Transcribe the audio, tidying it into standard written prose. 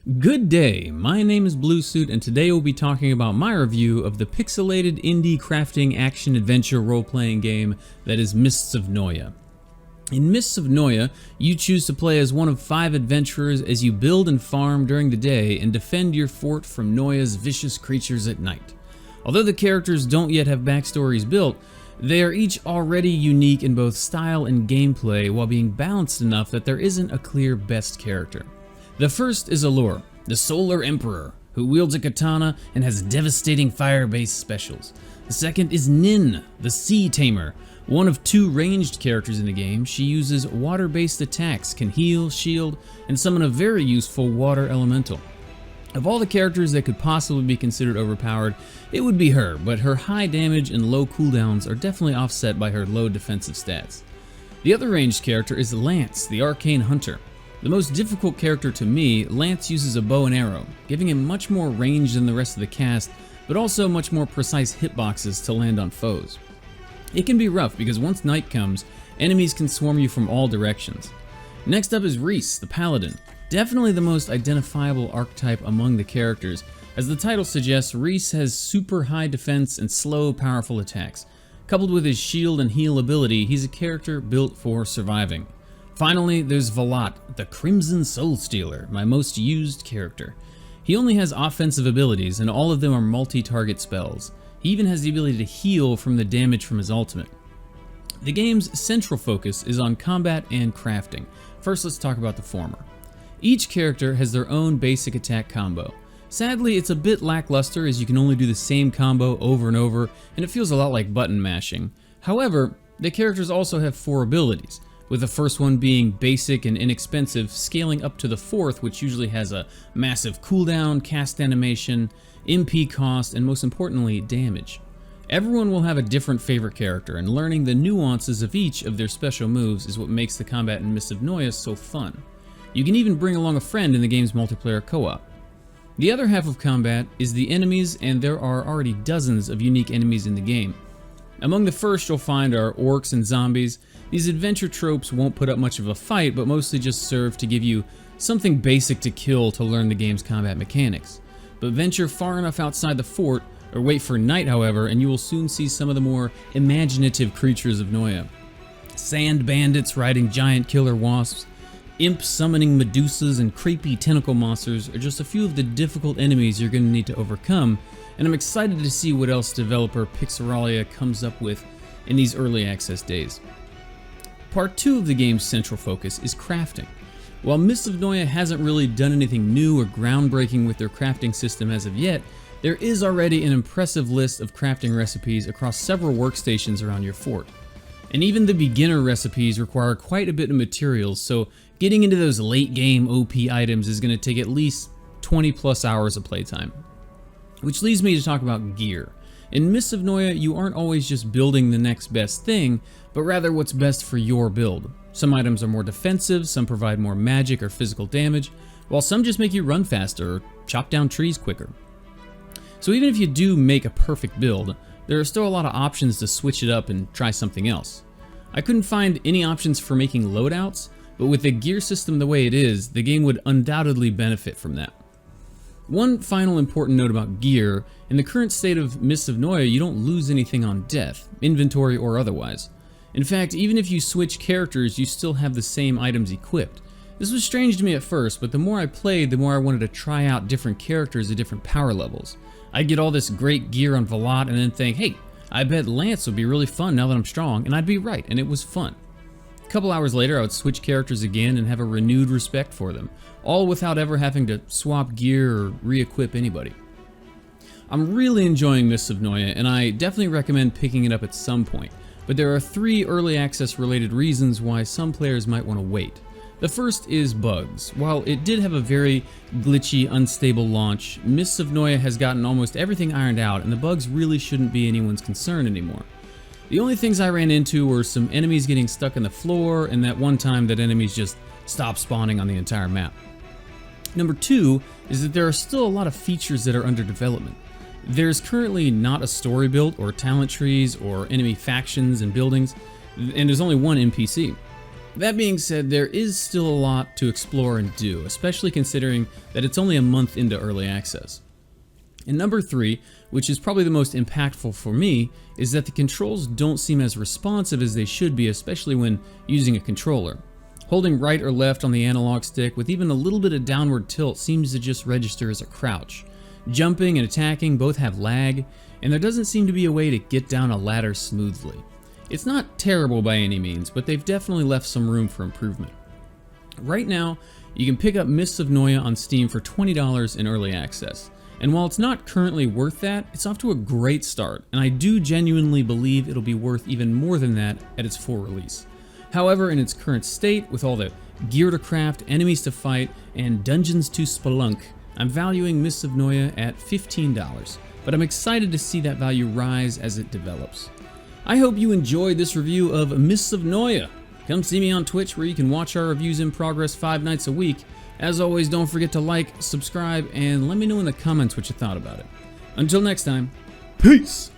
Good day, my name is Bluesuit and today we'll be talking about my review of the pixelated indie crafting action adventure role-playing game that is Mists of Noyah. In Mists of Noyah, you choose to play as one of 5 adventurers as you build and farm during the day and defend your fort from Noyah's vicious creatures at night. Although the characters don't yet have backstories built, they are each already unique in both style and gameplay while being balanced enough that there isn't a clear best character. The first is Allure, the Solar Emperor, who wields a katana and has devastating fire-based specials. The second is Nin, the Sea Tamer, one of 2 ranged characters in the game. She uses water-based attacks, can heal, shield, and summon a very useful water elemental. Of all the characters that could possibly be considered overpowered, it would be her, but her high damage and low cooldowns are definitely offset by her low defensive stats. The other ranged character is Lance, the Arcane Hunter. The most difficult character to me, Lance uses a bow and arrow, giving him much more range than the rest of the cast, but also much more precise hitboxes to land on foes. It can be rough because once night comes, enemies can swarm you from all directions. Next up is Reese, the Paladin. Definitely the most identifiable archetype among the characters. As the title suggests, Reese has super high defense and slow, powerful attacks. Coupled with his shield and heal ability, he's a character built for surviving. Finally, there's Valat, the Crimson Soul Stealer, my most used character. He only has offensive abilities, and all of them are multi-target spells. He even has the ability to heal from the damage from his ultimate. The game's central focus is on combat and crafting. First, let's talk about the former. Each character has their own basic attack combo. Sadly, it's a bit lackluster as you can only do the same combo over and over, and it feels a lot like button mashing. However, the characters also have 4 abilities, with the first one being basic and inexpensive, scaling up to the 4th, which usually has a massive cooldown, cast animation, MP cost, and most importantly, damage. Everyone will have a different favorite character, and learning the nuances of each of their special moves is what makes the combat in Mists of Noyah so fun. You can even bring along a friend in the game's multiplayer co-op. The other half of combat is the enemies, and there are already dozens of unique enemies in the game. Among the first you'll find are orcs and zombies. These adventure tropes won't put up much of a fight, but mostly just serve to give you something basic to kill to learn the game's combat mechanics. But venture far enough outside the fort, or wait for night however, and you will soon see some of the more imaginative creatures of Noyah. Sand bandits riding giant killer wasps, imps summoning medusas, and creepy tentacle monsters are just a few of the difficult enemies you're going to need to overcome, and I'm excited to see what else developer Pyxeralia comes up with in these early access days. Part 2 of the game's central focus is crafting. While Mists of Noyah hasn't really done anything new or groundbreaking with their crafting system as of yet, there is already an impressive list of crafting recipes across several workstations around your fort. And even the beginner recipes require quite a bit of materials, so getting into those late game OP items is going to take at least 20 plus hours of playtime. Which leads me to talk about gear. In Mists of Noyah, you aren't always just building the next best thing, but rather what's best for your build. Some items are more defensive, some provide more magic or physical damage, while some just make you run faster or chop down trees quicker. So even if you do make a perfect build, there are still a lot of options to switch it up and try something else. I couldn't find any options for making loadouts, but with the gear system the way it is, the game would undoubtedly benefit from that. One final important note about gear: in the current state of Mists of Noyah, you don't lose anything on death, inventory or otherwise. In fact, even if you switch characters, you still have the same items equipped. This was strange to me at first, but the more I played, the more I wanted to try out different characters at different power levels. I'd get all this great gear on Valat and then think, hey, I bet Lance would be really fun now that I'm strong, and I'd be right, and it was fun. A couple hours later, I would switch characters again and have a renewed respect for them, all without ever having to swap gear or re-equip anybody. I'm really enjoying Mists of Noyah, and I definitely recommend picking it up at some point, but there are 3 early access related reasons why some players might want to wait. The first is bugs. While it did have a very glitchy, unstable launch, Mists of Noyah has gotten almost everything ironed out, and the bugs really shouldn't be anyone's concern anymore. The only things I ran into were some enemies getting stuck in the floor, and that one time that enemies just stopped spawning on the entire map. Number 2 is that there are still a lot of features that are under development. There's currently not a story built, or talent trees, or enemy factions and buildings, and there's only one NPC. That being said, there is still a lot to explore and do, especially considering that it's only a month into early access. And number 3, which is probably the most impactful for me, is that the controls don't seem as responsive as they should be, especially when using a controller. Holding right or left on the analog stick with even a little bit of downward tilt seems to just register as a crouch. Jumping and attacking both have lag, and there doesn't seem to be a way to get down a ladder smoothly. It's not terrible by any means, but they've definitely left some room for improvement. Right now, you can pick up Mists of Noyah on Steam for $20 in early access. And while it's not currently worth that, it's off to a great start, and I do genuinely believe it'll be worth even more than that at its full release. However, in its current state, with all the gear to craft, enemies to fight, and dungeons to spelunk, I'm valuing Mists of Noyah at $15, but I'm excited to see that value rise as it develops. I hope you enjoyed this review of Mists of Noyah. Come see me on Twitch where you can watch our reviews in progress 5 nights a week. As always, don't forget to like, subscribe, and let me know in the comments what you thought about it. Until next time, peace!